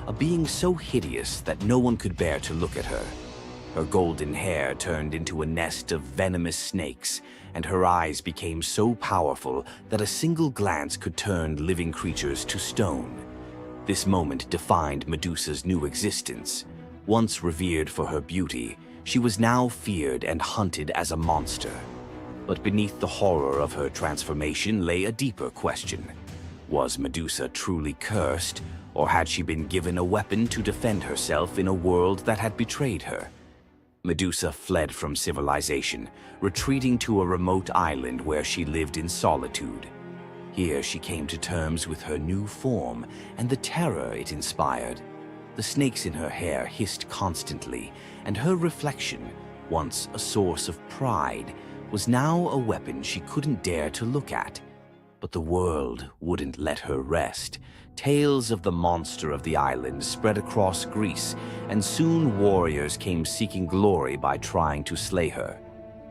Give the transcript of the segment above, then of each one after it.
a being so hideous that no one could bear to look at her. Her golden hair turned into a nest of venomous snakes, and her eyes became so powerful that a single glance could turn living creatures to stone. This moment defined Medusa's new existence. Once revered for her beauty, she was now feared and hunted as a monster. But beneath the horror of her transformation lay a deeper question. Was Medusa truly cursed, or had she been given a weapon to defend herself in a world that had betrayed her? Medusa fled from civilization, retreating to a remote island where she lived in solitude. Here she came to terms with her new form and the terror it inspired. The snakes in her hair hissed constantly, and her reflection, once a source of pride, was now a weapon she couldn't dare to look at. But the world wouldn't let her rest. Tales of the monster of the island spread across Greece, and soon warriors came seeking glory by trying to slay her.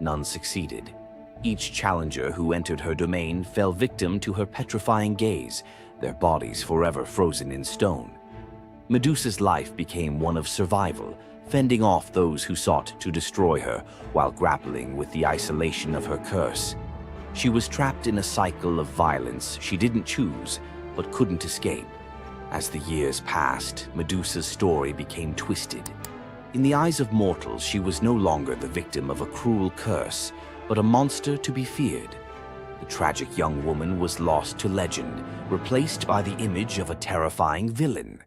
None succeeded. Each challenger who entered her domain fell victim to her petrifying gaze, their bodies forever frozen in stone. Medusa's life became one of survival, fending off those who sought to destroy her while grappling with the isolation of her curse. She was trapped in a cycle of violence she didn't choose, but couldn't escape. As the years passed, Medusa's story became twisted. In the eyes of mortals, she was no longer the victim of a cruel curse, but a monster to be feared. The tragic young woman was lost to legend, replaced by the image of a terrifying villain.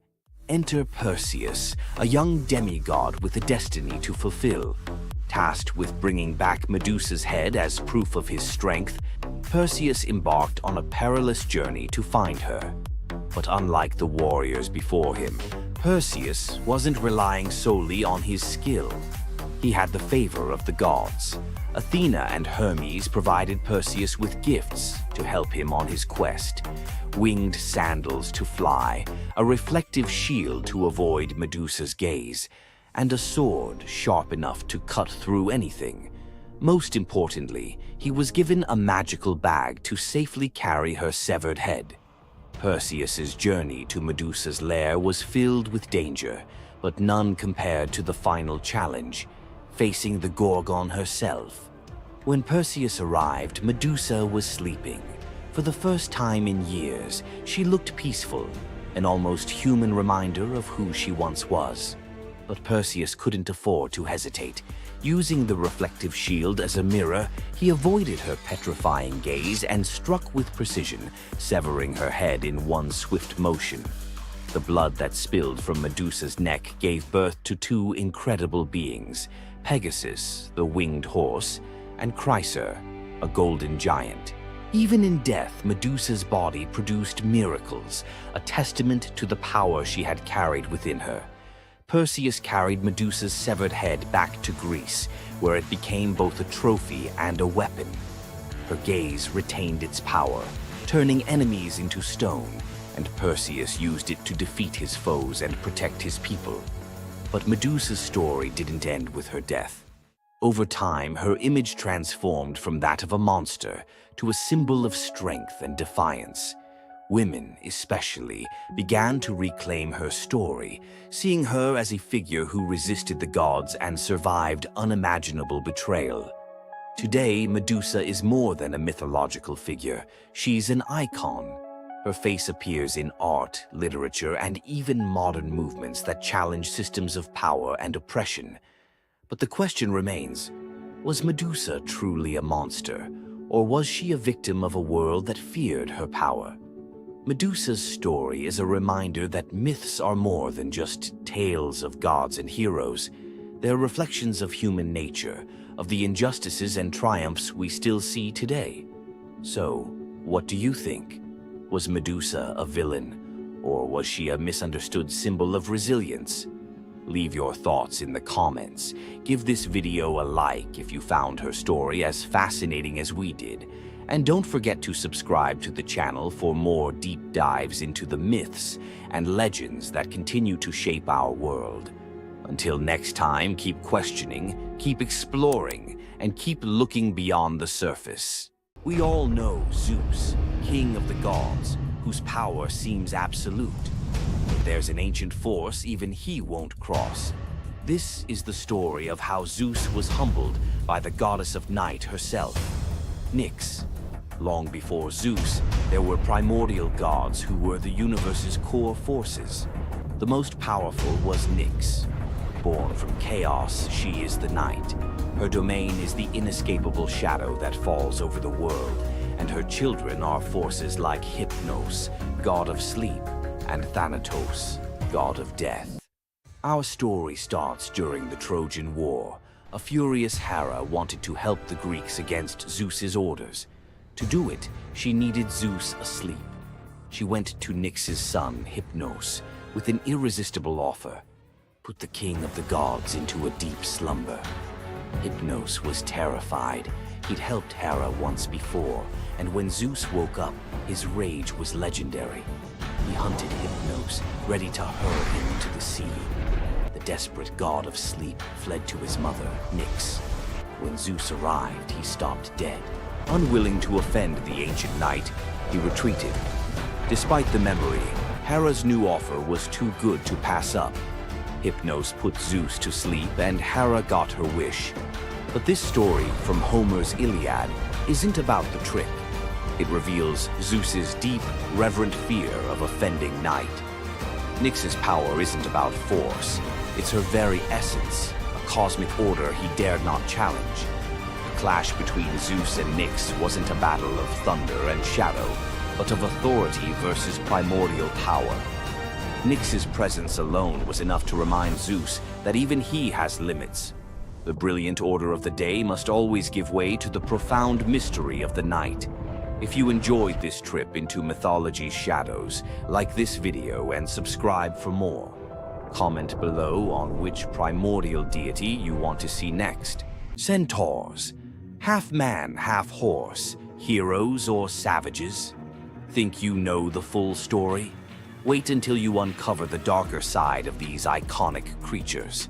Enter Perseus, a young demigod with a destiny to fulfill. Tasked with bringing back Medusa's head as proof of his strength, Perseus embarked on a perilous journey to find her. But unlike the warriors before him, Perseus wasn't relying solely on his skill. He had the favor of the gods. Athena and Hermes provided Perseus with gifts to help him on his quest. Winged sandals to fly, a reflective shield to avoid Medusa's gaze, and a sword sharp enough to cut through anything. Most importantly, he was given a magical bag to safely carry her severed head. Perseus's journey to Medusa's lair was filled with danger, but none compared to the final challenge, facing the Gorgon herself. When Perseus arrived, Medusa was sleeping. For the first time in years, she looked peaceful, an almost human reminder of who she once was. But Perseus couldn't afford to hesitate. Using the reflective shield as a mirror, he avoided her petrifying gaze and struck with precision, severing her head in one swift motion. The blood that spilled from Medusa's neck gave birth to two incredible beings, Pegasus, the winged horse, and Chryser, a golden giant. Even in death, Medusa's body produced miracles, a testament to the power she had carried within her. Perseus carried Medusa's severed head back to Greece, where it became both a trophy and a weapon. Her gaze retained its power, turning enemies into stone, and Perseus used it to defeat his foes and protect his people. But Medusa's story didn't end with her death. Over time, her image transformed from that of a monster to a symbol of strength and defiance. Women, especially, began to reclaim her story, seeing her as a figure who resisted the gods and survived unimaginable betrayal. Today, Medusa is more than a mythological figure. She's an icon. Her face appears in art, literature, and even modern movements that challenge systems of power and oppression. But the question remains, was Medusa truly a monster, or was she a victim of a world that feared her power? Medusa's story is a reminder that myths are more than just tales of gods and heroes. They're reflections of human nature, of the injustices and triumphs we still see today. So, what do you think? Was Medusa a villain, or was she a misunderstood symbol of resilience? Leave your thoughts in the comments. Give this video a like if you found her story as fascinating as we did. And don't forget to subscribe to the channel for more deep dives into the myths and legends that continue to shape our world. Until next time, keep questioning, keep exploring, and keep looking beyond the surface. We all know Zeus, king of the gods, whose power seems absolute. There's an ancient force even he won't cross. This is the story of how Zeus was humbled by the goddess of night herself, Nyx. Long before Zeus, there were primordial gods who were the universe's core forces. The most powerful was Nyx. Born from chaos, she is the night. Her domain is the inescapable shadow that falls over the world, and her children are forces like Hypnos, god of sleep, and Thanatos, god of death. Our story starts during the Trojan War. A furious Hera wanted to help the Greeks against Zeus's orders. To do it, she needed Zeus asleep. She went to Nyx's son, Hypnos, with an irresistible offer: put the king of the gods into a deep slumber. Hypnos was terrified. He'd helped Hera once before, and when Zeus woke up, his rage was legendary. He hunted Hypnos, ready to hurl him into the sea. The desperate god of sleep fled to his mother, Nyx. When Zeus arrived, he stopped dead. Unwilling to offend the ancient knight, he retreated. Despite the memory, Hera's new offer was too good to pass up. Hypnos put Zeus to sleep, and Hera got her wish. But this story from Homer's Iliad isn't about the trick. It reveals Zeus's deep, reverent fear of offending night. Nyx's power isn't about force. It's her very essence, a cosmic order he dared not challenge. The clash between Zeus and Nyx wasn't a battle of thunder and shadow, but of authority versus primordial power. Nyx's presence alone was enough to remind Zeus that even he has limits. The brilliant order of the day must always give way to the profound mystery of the night. If you enjoyed this trip into mythology's shadows, like this video and subscribe for more. Comment below on which primordial deity you want to see next. Centaurs. Half man, half horse. Heroes or savages? Think you know the full story? Wait until you uncover the darker side of these iconic creatures.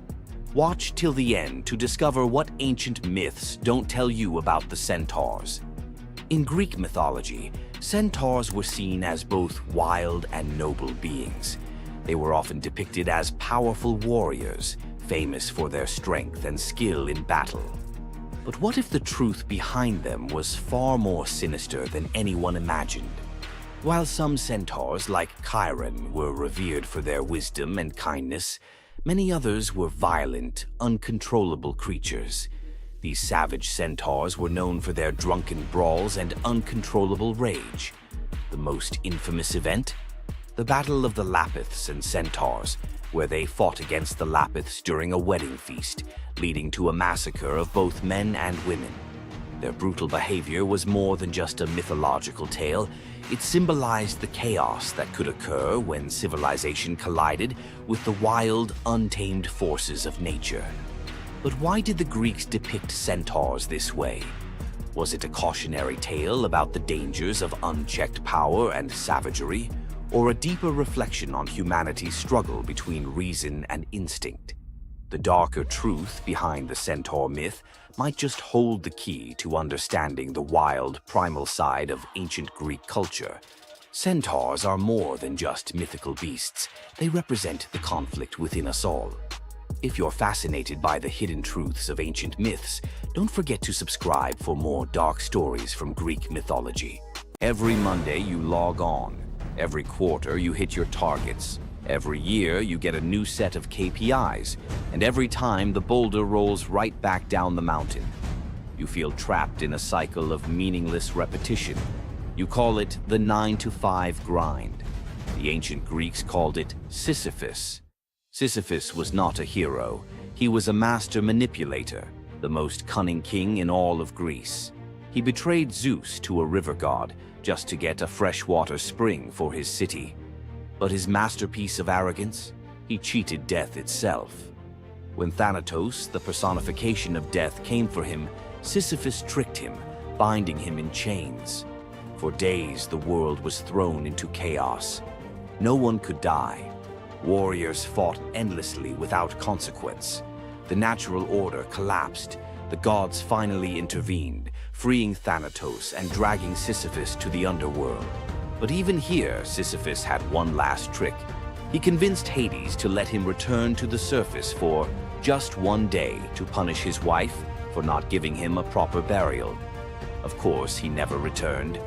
Watch till the end to discover what ancient myths don't tell you about the centaurs. In Greek mythology, centaurs were seen as both wild and noble beings. They were often depicted as powerful warriors, famous for their strength and skill in battle. But what if the truth behind them was far more sinister than anyone imagined? While some centaurs, like Chiron, were revered for their wisdom and kindness, many others were violent, uncontrollable creatures. These savage centaurs were known for their drunken brawls and uncontrollable rage. The most infamous event? The Battle of the Lapiths and Centaurs, where they fought against the Lapiths during a wedding feast, leading to a massacre of both men and women. Their brutal behavior was more than just a mythological tale. It symbolized the chaos that could occur when civilization collided with the wild, untamed forces of nature. But why did the Greeks depict centaurs this way? Was it a cautionary tale about the dangers of unchecked power and savagery, or a deeper reflection on humanity's struggle between reason and instinct? The darker truth behind the centaur myth might just hold the key to understanding the wild, primal side of ancient Greek culture. Centaurs are more than just mythical beasts. They represent the conflict within us all. If you're fascinated by the hidden truths of ancient myths, don't forget to subscribe for more dark stories from Greek mythology. Every Monday you log on. Every quarter you hit your targets. Every year you get a new set of KPIs, and every time the boulder rolls right back down the mountain. You feel trapped in a cycle of meaningless repetition. You call it the 9-to-5 grind. The ancient Greeks called it Sisyphus. Sisyphus was not a hero. He was a master manipulator, the most cunning king in all of Greece. He betrayed Zeus to a river god just to get a freshwater spring for his city. But his masterpiece of arrogance? He cheated death itself. When Thanatos, the personification of death, came for him, Sisyphus tricked him, binding him in chains. For days, the world was thrown into chaos. No one could die. Warriors fought endlessly without consequence. The natural order collapsed. The gods finally intervened, freeing Thanatos and dragging Sisyphus to the underworld. But even here, Sisyphus had one last trick. He convinced Hades to let him return to the surface for just one day to punish his wife for not giving him a proper burial. Of course, he never returned.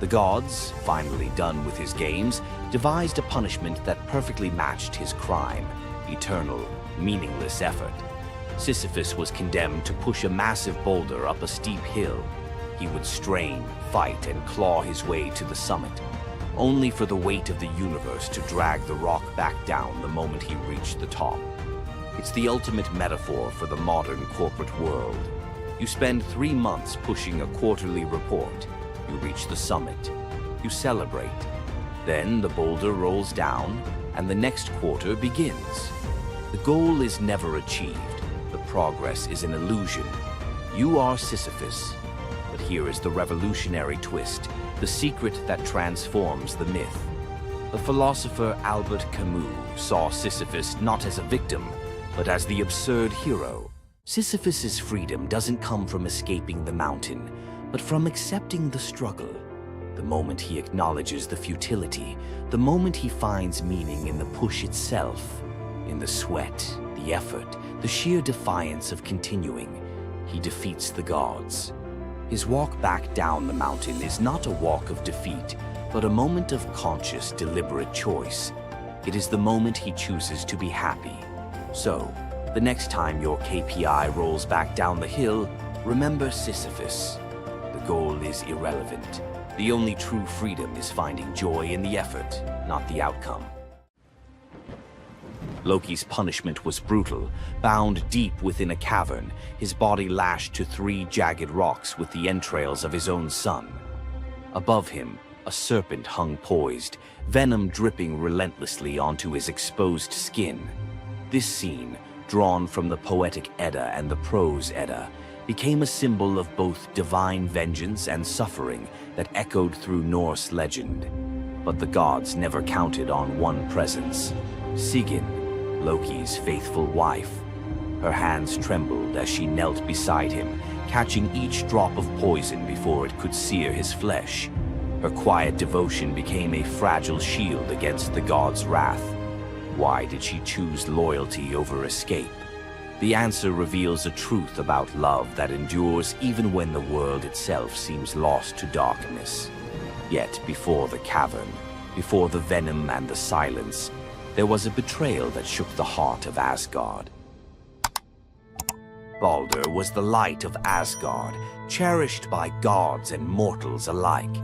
The gods, finally done with his games, devised a punishment that perfectly matched his crime: eternal, meaningless effort. Sisyphus was condemned to push a massive boulder up a steep hill. He would strain, fight, and claw his way to the summit, only for the weight of the universe to drag the rock back down the moment he reached the top. It's the ultimate metaphor for the modern corporate world. You spend 3 months pushing a quarterly report. You reach the summit. You celebrate. Then the boulder rolls down, and the next quarter begins. The goal is never achieved. The progress is an illusion. You are Sisyphus. But here is the revolutionary twist, the secret that transforms the myth. The philosopher Albert Camus saw Sisyphus not as a victim, but as the absurd hero. Sisyphus's freedom doesn't come from escaping the mountain, but from accepting the struggle. The moment he acknowledges the futility, the moment he finds meaning in the push itself, in the sweat, the effort, the sheer defiance of continuing, he defeats the gods. His walk back down the mountain is not a walk of defeat, but a moment of conscious, deliberate choice. It is the moment he chooses to be happy. So, the next time your KPI rolls back down the hill, remember Sisyphus. The goal is irrelevant. The only true freedom is finding joy in the effort, not the outcome. Loki's punishment was brutal. Bound deep within a cavern, his body lashed to 3 jagged rocks with the entrails of his own son. Above him, a serpent hung poised, venom dripping relentlessly onto his exposed skin. This scene, drawn from the poetic Edda and the prose Edda, became a symbol of both divine vengeance and suffering that echoed through Norse legend. But the gods never counted on one presence: Sigyn, Loki's faithful wife. Her hands trembled as she knelt beside him, catching each drop of poison before it could sear his flesh. Her quiet devotion became a fragile shield against the god's wrath. Why did she choose loyalty over escape? The answer reveals a truth about love that endures even when the world itself seems lost to darkness. Yet before the cavern, before the venom and the silence, there was a betrayal that shook the heart of Asgard. Baldur was the light of Asgard, cherished by gods and mortals alike.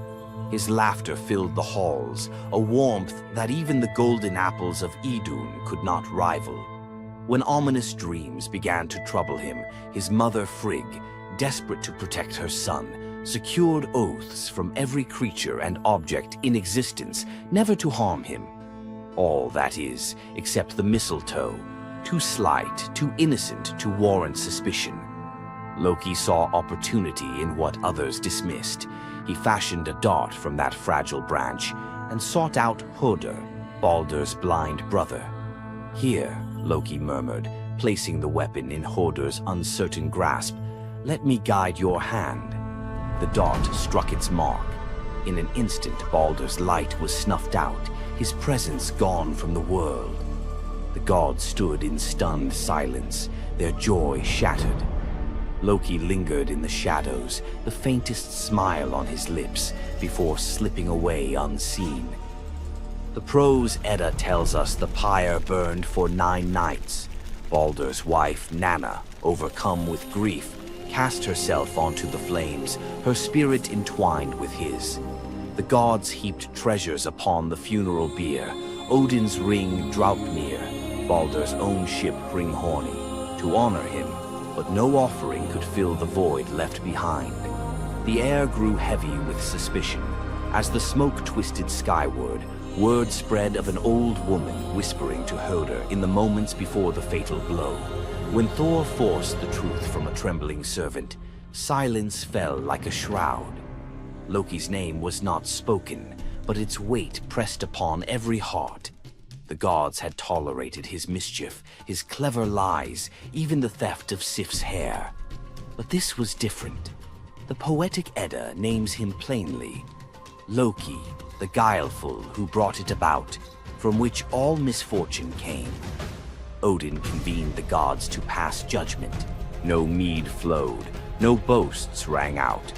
His laughter filled the halls, a warmth that even the golden apples of Idun could not rival. When ominous dreams began to trouble him, his mother Frigg, desperate to protect her son, secured oaths from every creature and object in existence never to harm him. All, that is, except the mistletoe, too slight, too innocent to warrant suspicion. Loki saw opportunity in what others dismissed. He fashioned a dart from that fragile branch and sought out Hoder, Baldur's blind brother. "Here," Loki murmured, placing the weapon in Hoder's uncertain grasp, "let me guide your hand." The dart struck its mark. In an instant, Baldur's light was snuffed out, his presence gone from the world. The gods stood in stunned silence, their joy shattered. Loki lingered in the shadows, the faintest smile on his lips, before slipping away unseen. The prose Edda tells us the pyre burned for 9 nights. Baldur's wife, Nanna, overcome with grief, cast herself onto the flames, her spirit entwined with his. The gods heaped treasures upon the funeral bier, Odin's ring Draupnir, Baldur's own ship Hringhorni, to honor him, but no offering could fill the void left behind. The air grew heavy with suspicion. As the smoke twisted skyward, word spread of an old woman whispering to Hoder in the moments before the fatal blow. When Thor forced the truth from a trembling servant, silence fell like a shroud. Loki's name was not spoken, but its weight pressed upon every heart. The gods had tolerated his mischief, his clever lies, even the theft of Sif's hair. But this was different. The poetic Edda names him plainly: Loki, the guileful who brought it about. from which all misfortune came. Odin convened the gods to pass judgment. No mead flowed, no boasts rang out.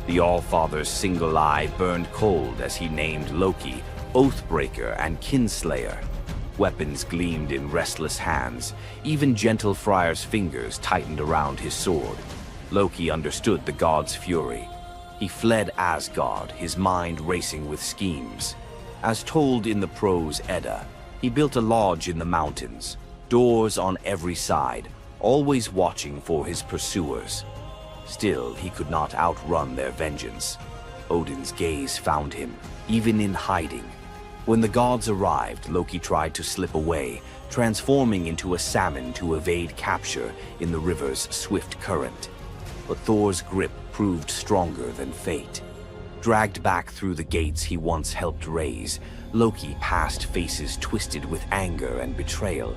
The All-Father's single eye burned cold as he named Loki Oathbreaker and Kinslayer. Weapons gleamed in restless hands. Even gentle Friar's fingers tightened around his sword. Loki understood the god's fury. He fled Asgard, his mind racing with schemes. As told in the prose Edda, he built a lodge in the mountains, doors on every side, always watching for his pursuers. Still, he could not outrun their vengeance. Odin's gaze found him, even in hiding. When the gods arrived, Loki tried to slip away, transforming into a salmon to evade capture in the river's swift current. But Thor's grip proved stronger than fate. Dragged back through the gates he once helped raise, Loki passed faces twisted with anger and betrayal.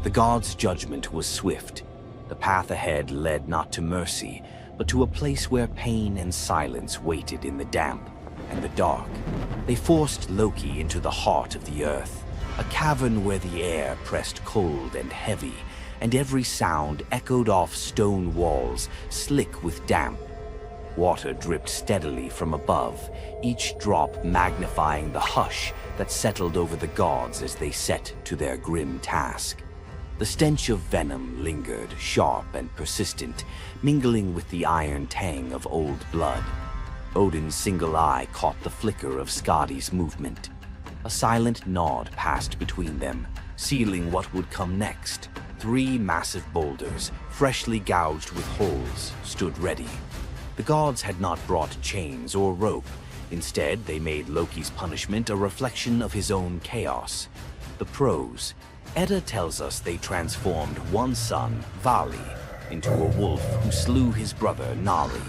The gods' judgment was swift. The path ahead led not to mercy, but to a place where pain and silence waited in the damp and the dark. They forced Loki into the heart of the earth, a cavern where the air pressed cold and heavy, and every sound echoed off stone walls, slick with damp. Water dripped steadily from above, each drop magnifying the hush that settled over the gods as they set to their grim task. The stench of venom lingered, sharp and persistent, mingling with the iron tang of old blood. Odin's single eye caught the flicker of Skadi's movement. A silent nod passed between them, sealing what would come next. 3 massive boulders, freshly gouged with holes, stood ready. The gods had not brought chains or rope. Instead, they made Loki's punishment a reflection of his own chaos. The prose: Edda tells us they transformed one son, Vali, into a wolf who slew his brother, Nari.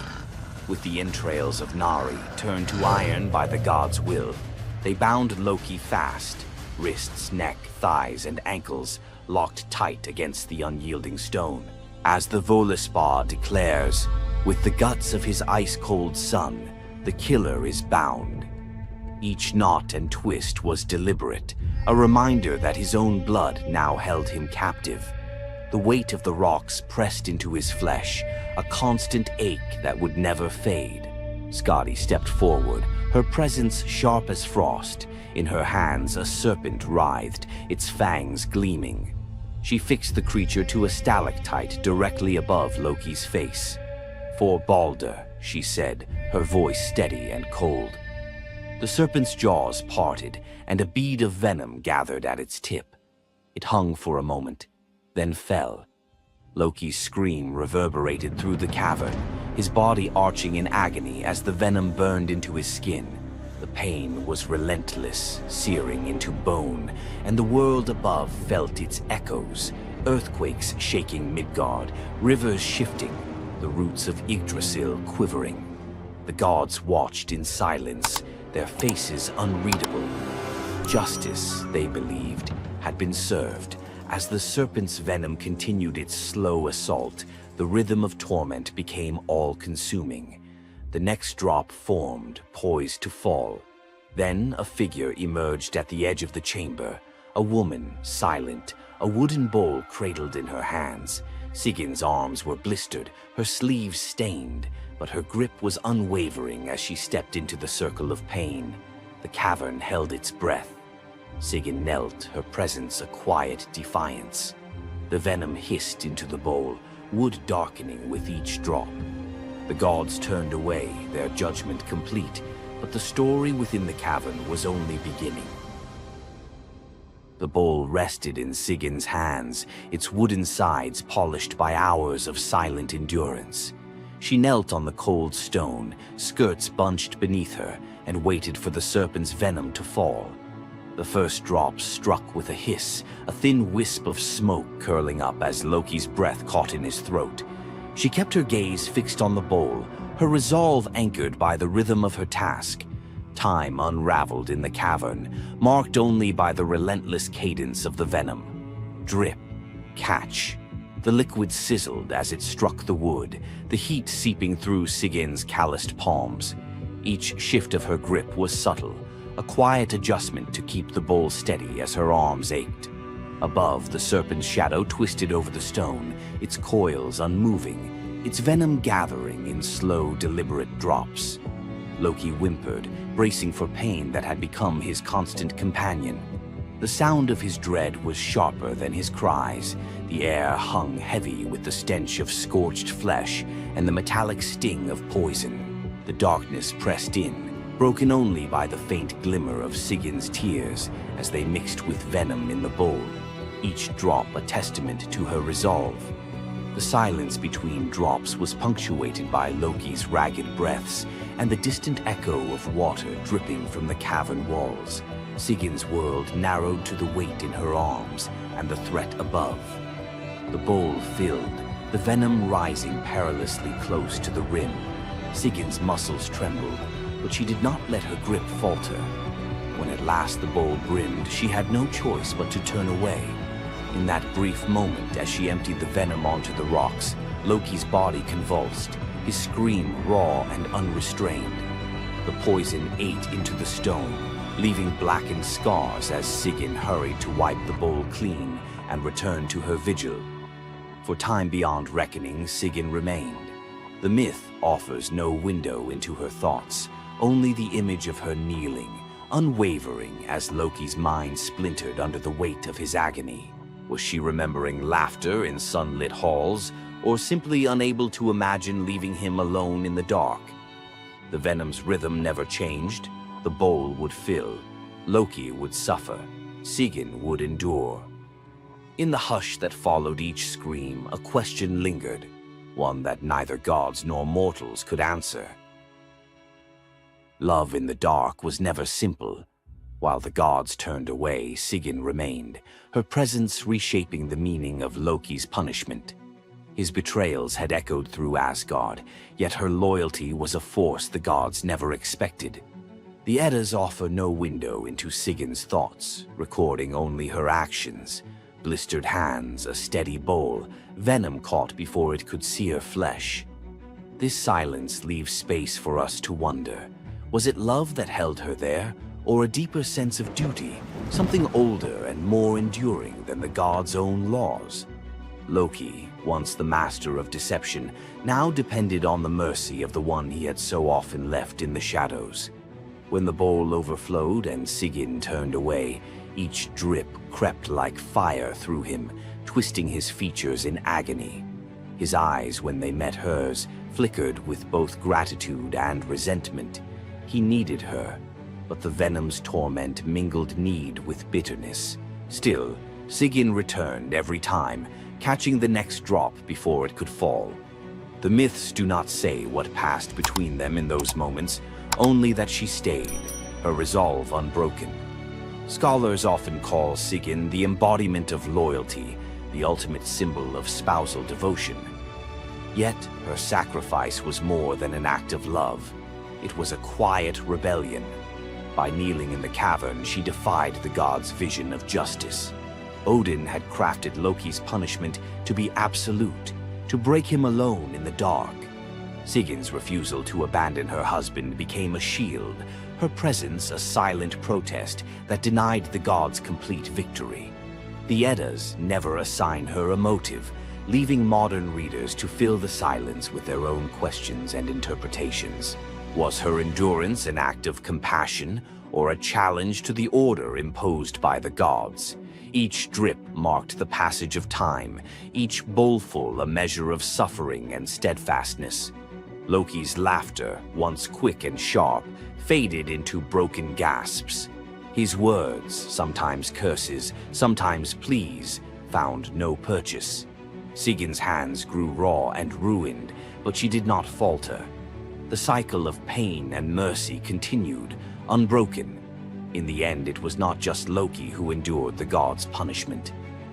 With the entrails of Nari turned to iron by the god's will, they bound Loki fast, wrists, neck, thighs, and ankles locked tight against the unyielding stone. As the Völuspá declares, with the guts of his ice-cold son, the killer is bound. Each knot and twist was deliberate, a reminder that his own blood now held him captive. The weight of the rocks pressed into his flesh, a constant ache that would never fade. Skadi stepped forward, her presence sharp as frost. In her hands a serpent writhed, its fangs gleaming. She fixed the creature to a stalactite directly above Loki's face. "For Balder," she said, her voice steady and cold. The serpent's jaws parted, and a bead of venom gathered at its tip. It hung for a moment, then fell. Loki's scream reverberated through the cavern, his body arching in agony as the venom burned into his skin. The pain was relentless, searing into bone, and the world above felt its echoes, earthquakes shaking Midgard, rivers shifting, the roots of Yggdrasil quivering. The gods watched in silence, their faces unreadable. Justice, they believed, had been served. As the serpent's venom continued its slow assault, the rhythm of torment became all-consuming. The next drop formed, poised to fall. Then a figure emerged at the edge of the chamber, a woman, silent, a wooden bowl cradled in her hands. Sigin's arms were blistered, her sleeves stained, but her grip was unwavering as she stepped into the circle of pain. The cavern held its breath. Sigyn knelt, her presence a quiet defiance. The venom hissed into the bowl, wood darkening with each drop. The gods turned away, their judgment complete, but the story within the cavern was only beginning. The bowl rested in Sigyn's hands, its wooden sides polished by hours of silent endurance. She knelt on the cold stone, skirts bunched beneath her, and waited for the serpent's venom to fall. The first drop struck with a hiss, a thin wisp of smoke curling up as Loki's breath caught in his throat. She kept her gaze fixed on the bowl, her resolve anchored by the rhythm of her task. Time unraveled in the cavern, marked only by the relentless cadence of the venom. Drip, catch. The liquid sizzled as it struck the wood, the heat seeping through Sigyn's calloused palms. Each shift of her grip was subtle, a quiet adjustment to keep the bowl steady as her arms ached. Above, the serpent's shadow twisted over the stone, its coils unmoving, its venom gathering in slow, deliberate drops. Loki whimpered, bracing for pain that had become his constant companion. The sound of his dread was sharper than his cries. The air hung heavy with the stench of scorched flesh and the metallic sting of poison. The darkness pressed in, broken only by the faint glimmer of Sigin's tears as they mixed with venom in the bowl, each drop a testament to her resolve. The silence between drops was punctuated by Loki's ragged breaths and the distant echo of water dripping from the cavern walls. Sigin's world narrowed to the weight in her arms and the threat above. The bowl filled, the venom rising perilously close to the rim. Sigin's muscles trembled, but she did not let her grip falter. When at last the bowl brimmed, she had no choice but to turn away. In that brief moment, as she emptied the venom onto the rocks, Loki's body convulsed, his scream raw and unrestrained. The poison ate into the stone, leaving blackened scars as Sigyn hurried to wipe the bowl clean and return to her vigil. For time beyond reckoning, Sigyn remained. The myth offers no window into her thoughts, only the image of her kneeling, unwavering as Loki's mind splintered under the weight of his agony. Was she remembering laughter in sunlit halls, or simply unable to imagine leaving him alone in the dark? The venom's rhythm never changed. The bowl would fill. Loki would suffer. Sigyn would endure. In the hush that followed each scream, a question lingered, one that neither gods nor mortals could answer. Love in the dark was never simple. While the gods turned away, Sigyn remained, her presence reshaping the meaning of Loki's punishment. His betrayals had echoed through Asgard, yet her loyalty was a force the gods never expected. The Eddas offer no window into Sigyn's thoughts, recording only her actions. Blistered hands, a steady bowl, venom caught before it could sear flesh. This silence leaves space for us to wonder. Was it love that held her there, or a deeper sense of duty, something older and more enduring than the gods' own laws? Loki, once the master of deception, now depended on the mercy of the one he had so often left in the shadows. When the bowl overflowed and Sigyn turned away, each drip crept like fire through him, twisting his features in agony. His eyes, when they met hers, flickered with both gratitude and resentment. He needed her, but the venom's torment mingled need with bitterness. Still, Sigyn returned every time, catching the next drop before it could fall. The myths do not say what passed between them in those moments, only that she stayed, her resolve unbroken. Scholars often call Sigyn the embodiment of loyalty, the ultimate symbol of spousal devotion. Yet, her sacrifice was more than an act of love. It was a quiet rebellion. By kneeling in the cavern, she defied the gods' vision of justice. Odin had crafted Loki's punishment to be absolute, to break him alone in the dark. Sigyn's refusal to abandon her husband became a shield, her presence a silent protest that denied the gods complete victory. The Eddas never assign her a motive, leaving modern readers to fill the silence with their own questions and interpretations. Was her endurance an act of compassion, or a challenge to the order imposed by the gods? Each drip marked the passage of time, each bowlful a measure of suffering and steadfastness. Loki's laughter, once quick and sharp, faded into broken gasps. His words, sometimes curses, sometimes pleas, found no purchase. Sigyn's hands grew raw and ruined, but she did not falter. The cycle of pain and mercy continued, unbroken. In the end, it was not just Loki who endured the gods' punishment.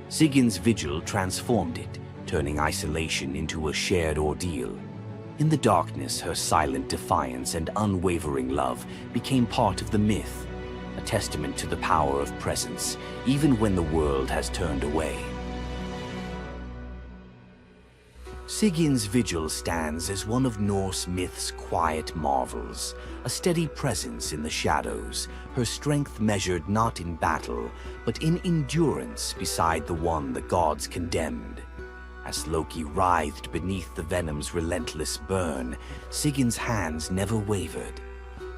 Sigyn's vigil transformed it, turning isolation into a shared ordeal. In the darkness, her silent defiance and unwavering love became part of the myth, a testament to the power of presence, even when the world has turned away. Sigin's vigil stands as one of Norse myth's quiet marvels, a steady presence in the shadows, her strength measured not in battle, but in endurance beside the one the gods condemned. As Loki writhed beneath the venom's relentless burn, Sigin's hands never wavered.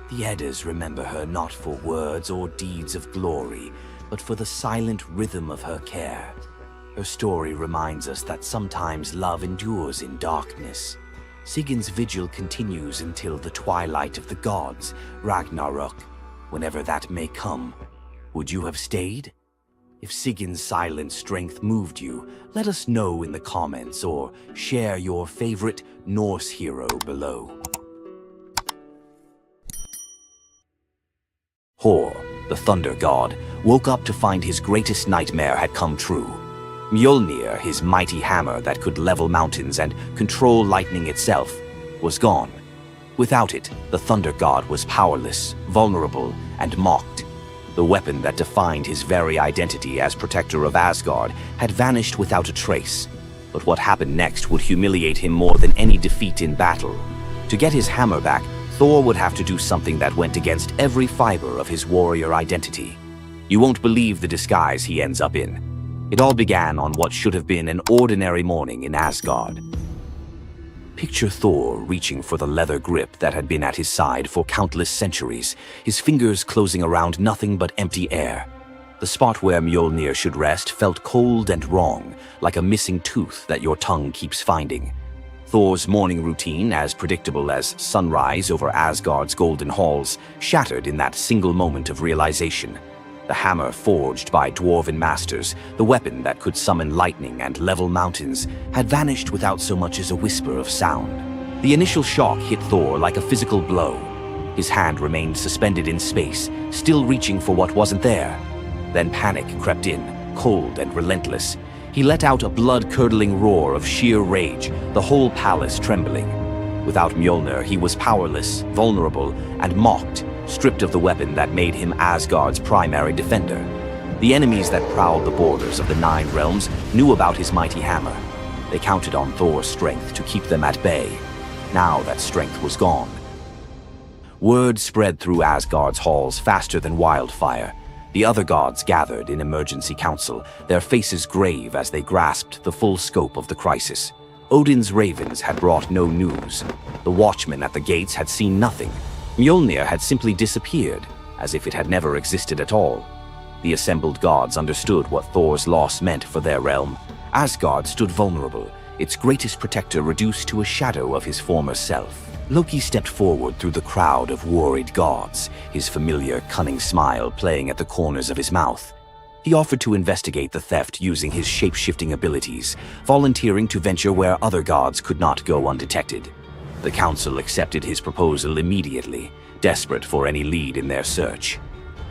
The Eddas remember her not for words or deeds of glory, but for the silent rhythm of her care. Her story reminds us that sometimes love endures in darkness. Sigin's vigil continues until the twilight of the gods, Ragnarok, whenever that may come. Would you have stayed? If Sigin's silent strength moved you, let us know in the comments or share your favorite Norse hero below. Thor, the thunder god, woke up to find his greatest nightmare had come true. Mjolnir, his mighty hammer that could level mountains and control lightning itself, was gone. Without it, the thunder god was powerless, vulnerable, and mocked. The weapon that defined his very identity as protector of Asgard had vanished without a trace. But what happened next would humiliate him more than any defeat in battle. To get his hammer back, Thor would have to do something that went against every fiber of his warrior identity. You won't believe the disguise he ends up in. It all began on what should have been an ordinary morning in Asgard. Picture Thor reaching for the leather grip that had been at his side for countless centuries, his fingers closing around nothing but empty air. The spot where Mjolnir should rest felt cold and wrong, like a missing tooth that your tongue keeps finding. Thor's morning routine, as predictable as sunrise over Asgard's golden halls, shattered in that single moment of realization. The hammer forged by dwarven masters, the weapon that could summon lightning and level mountains, had vanished without so much as a whisper of sound. The initial shock hit Thor like a physical blow. His hand remained suspended in space, still reaching for what wasn't there. Then panic crept in, cold and relentless. He let out a blood-curdling roar of sheer rage, the whole palace trembling. Without Mjolnir, he was powerless, vulnerable, and mocked, stripped of the weapon that made him Asgard's primary defender. The enemies that prowled the borders of the Nine Realms knew about his mighty hammer. They counted on Thor's strength to keep them at bay. Now that strength was gone. Word spread through Asgard's halls faster than wildfire. The other gods gathered in emergency council, their faces grave as they grasped the full scope of the crisis. Odin's ravens had brought no news. The watchmen at the gates had seen nothing. Mjolnir had simply disappeared, as if it had never existed at all. The assembled gods understood what Thor's loss meant for their realm. Asgard stood vulnerable, its greatest protector reduced to a shadow of his former self. Loki stepped forward through the crowd of worried gods, his familiar, cunning smile playing at the corners of his mouth. He offered to investigate the theft using his shape-shifting abilities, volunteering to venture where other gods could not go undetected. The council accepted his proposal immediately, desperate for any lead in their search.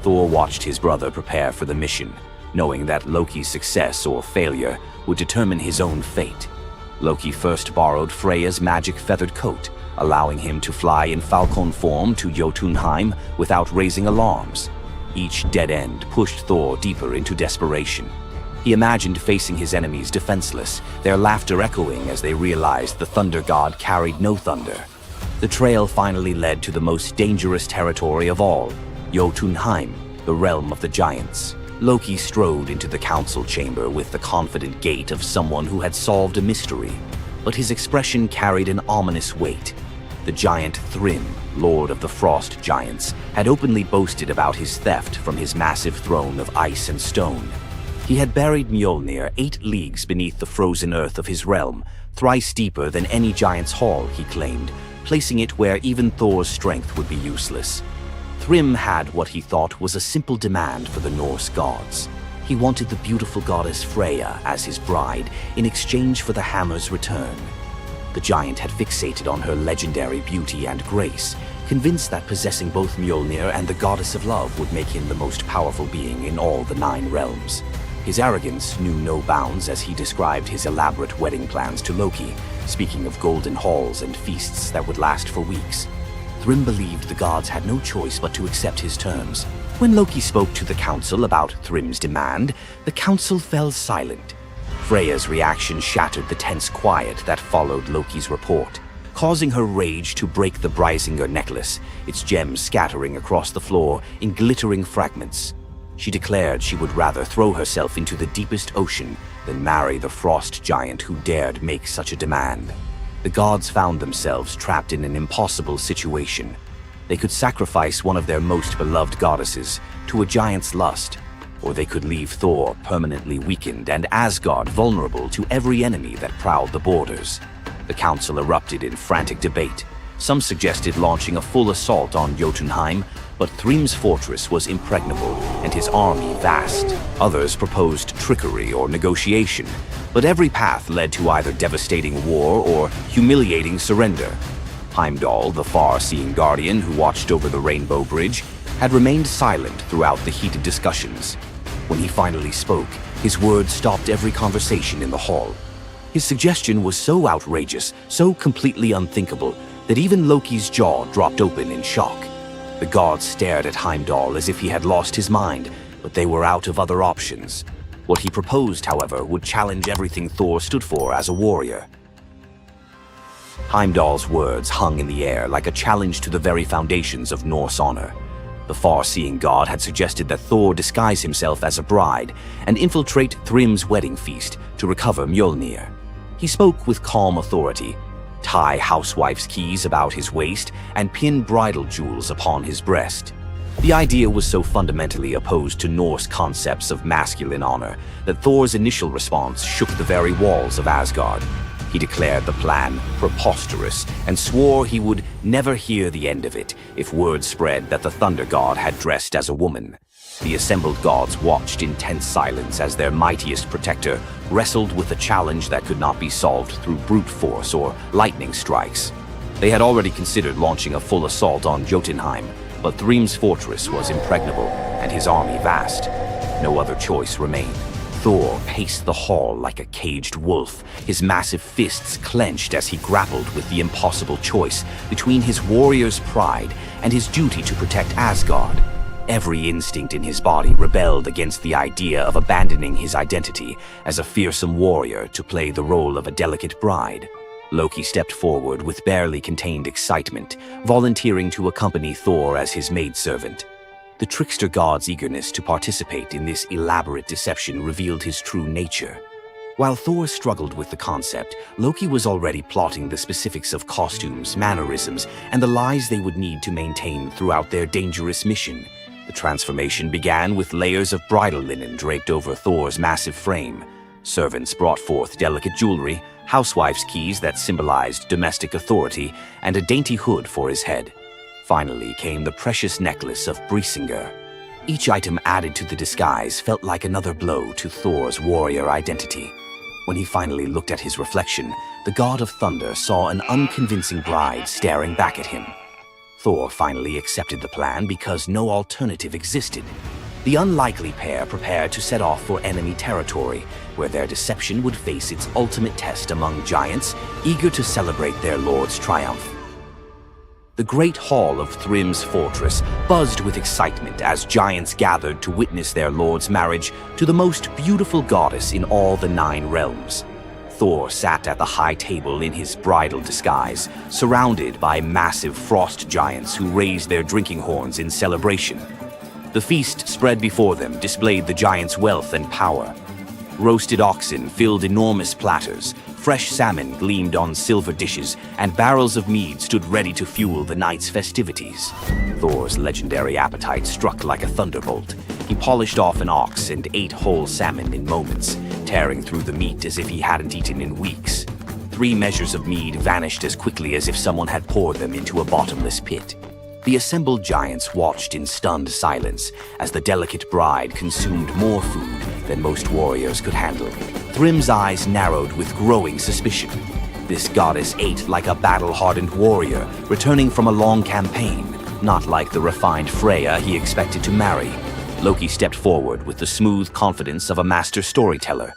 Thor watched his brother prepare for the mission, knowing that Loki's success or failure would determine his own fate. Loki first borrowed Freya's magic feathered coat, allowing him to fly in falcon form to Jotunheim without raising alarms. Each dead end pushed Thor deeper into desperation. He imagined facing his enemies defenseless, their laughter echoing as they realized the thunder god carried no thunder. The trail finally led to the most dangerous territory of all, Jotunheim, the realm of the giants. Loki strode into the council chamber with the confident gait of someone who had solved a mystery, but his expression carried an ominous weight. The giant Thrym, lord of the frost giants, had openly boasted about his theft from his massive throne of ice and stone. He had buried Mjolnir 8 leagues beneath the frozen earth of his realm, thrice deeper than any giant's hall, he claimed, placing it where even Thor's strength would be useless. Thrym had what he thought was a simple demand for the Norse gods. He wanted the beautiful goddess Freya as his bride in exchange for the hammer's return. The giant had fixated on her legendary beauty and grace, convinced that possessing both Mjolnir and the goddess of love would make him the most powerful being in all the 9 realms. His arrogance knew no bounds as he described his elaborate wedding plans to Loki, speaking of golden halls and feasts that would last for weeks. Thrym believed the gods had no choice but to accept his terms. When Loki spoke to the council about Thrym's demand, the council fell silent. Freya's reaction shattered the tense quiet that followed Loki's report, causing her rage to break the Brysinger necklace, its gems scattering across the floor in glittering fragments. She declared she would rather throw herself into the deepest ocean than marry the frost giant who dared make such a demand. The gods found themselves trapped in an impossible situation. They could sacrifice one of their most beloved goddesses to a giant's lust, or they could leave Thor permanently weakened and Asgard vulnerable to every enemy that prowled the borders. The council erupted in frantic debate. Some suggested launching a full assault on Jotunheim, but Thrym's fortress was impregnable and his army vast. Others proposed trickery or negotiation, but every path led to either devastating war or humiliating surrender. Heimdall, the far-seeing guardian who watched over the Rainbow Bridge, had remained silent throughout the heated discussions. When he finally spoke, his words stopped every conversation in the hall. His suggestion was so outrageous, so completely unthinkable, that even Loki's jaw dropped open in shock. The gods stared at Heimdall as if he had lost his mind, but they were out of other options. What he proposed, however, would challenge everything Thor stood for as a warrior. Heimdall's words hung in the air like a challenge to the very foundations of Norse honor. The far-seeing god had suggested that Thor disguise himself as a bride and infiltrate Thrym's wedding feast to recover Mjolnir. He spoke with calm authority, tie housewife's keys about his waist, and pin bridal jewels upon his breast. The idea was so fundamentally opposed to Norse concepts of masculine honor that Thor's initial response shook the very walls of Asgard. He declared the plan preposterous and swore he would never hear the end of it if word spread that the Thunder God had dressed as a woman. The assembled gods watched in tense silence as their mightiest protector wrestled with a challenge that could not be solved through brute force or lightning strikes. They had already considered launching a full assault on Jotunheim, but Thrym's fortress was impregnable and his army vast. No other choice remained. Thor paced the hall like a caged wolf, his massive fists clenched as he grappled with the impossible choice between his warrior's pride and his duty to protect Asgard. Every instinct in his body rebelled against the idea of abandoning his identity as a fearsome warrior to play the role of a delicate bride. Loki stepped forward with barely contained excitement, volunteering to accompany Thor as his maidservant. The trickster god's eagerness to participate in this elaborate deception revealed his true nature. While Thor struggled with the concept, Loki was already plotting the specifics of costumes, mannerisms, and the lies they would need to maintain throughout their dangerous mission. The transformation began with layers of bridal linen draped over Thor's massive frame. Servants brought forth delicate jewelry, housewife's keys that symbolized domestic authority, and a dainty hood for his head. Finally came the precious necklace of Brysinger. Each item added to the disguise felt like another blow to Thor's warrior identity. When he finally looked at his reflection, the god of thunder saw an unconvincing bride staring back at him. Thor finally accepted the plan because no alternative existed. The unlikely pair prepared to set off for enemy territory, where their deception would face its ultimate test among giants, eager to celebrate their lord's triumph. The great hall of Thrym's fortress buzzed with excitement as giants gathered to witness their lord's marriage to the most beautiful goddess in all the 9 realms. Thor sat at the high table in his bridal disguise, surrounded by massive frost giants who raised their drinking horns in celebration. The feast spread before them displayed the giants' wealth and power. Roasted oxen filled enormous platters, fresh salmon gleamed on silver dishes, and barrels of mead stood ready to fuel the night's festivities. Thor's legendary appetite struck like a thunderbolt. He polished off an ox and ate whole salmon in moments, tearing through the meat as if he hadn't eaten in weeks. 3 measures of mead vanished as quickly as if someone had poured them into a bottomless pit. The assembled giants watched in stunned silence as the delicate bride consumed more food than most warriors could handle. Thrym's eyes narrowed with growing suspicion. This goddess ate like a battle-hardened warrior, returning from a long campaign, not like the refined Freya he expected to marry. Loki stepped forward with the smooth confidence of a master storyteller.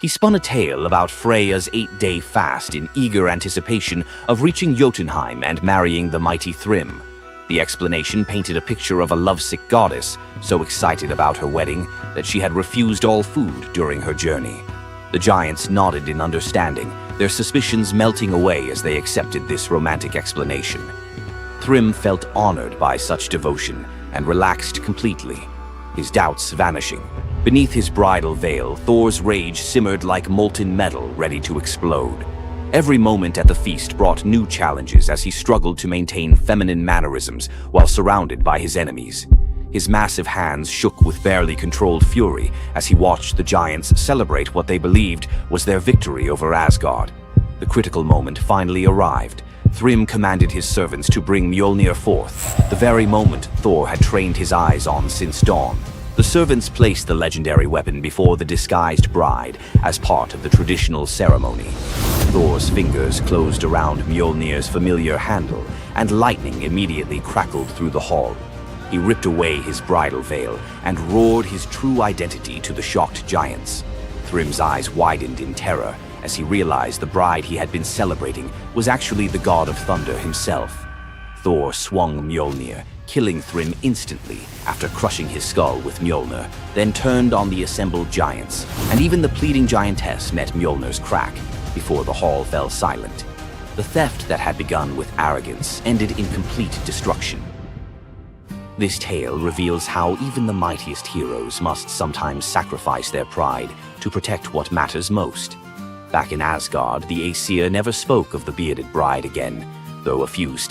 He spun a tale about Freya's 8-day fast in eager anticipation of reaching Jotunheim and marrying the mighty Thrym. The explanation painted a picture of a lovesick goddess, so excited about her wedding that she had refused all food during her journey. The giants nodded in understanding, their suspicions melting away as they accepted this romantic explanation. Thrym felt honored by such devotion and relaxed completely, his doubts vanishing. Beneath his bridal veil, Thor's rage simmered like molten metal ready to explode. Every moment at the feast brought new challenges as he struggled to maintain feminine mannerisms while surrounded by his enemies. His massive hands shook with barely controlled fury as he watched the giants celebrate what they believed was their victory over Asgard. The critical moment finally arrived. Thrym commanded his servants to bring Mjolnir forth, the very moment Thor had trained his eyes on since dawn. The servants placed the legendary weapon before the disguised bride as part of the traditional ceremony. Thor's fingers closed around Mjolnir's familiar handle, and lightning immediately crackled through the hall. He ripped away his bridal veil and roared his true identity to the shocked giants. Thrym's eyes widened in terror as he realized the bride he had been celebrating was actually the god of thunder himself. Thor swung Mjolnir, killing Thrym instantly after crushing his skull with Mjolnir, then turned on the assembled giants, and even the pleading giantess met Mjolnir's crack before the hall fell silent. The theft that had begun with arrogance ended in complete destruction. This tale reveals how even the mightiest heroes must sometimes sacrifice their pride to protect what matters most. Back in Asgard, the Aesir never spoke of the bearded bride again, though a few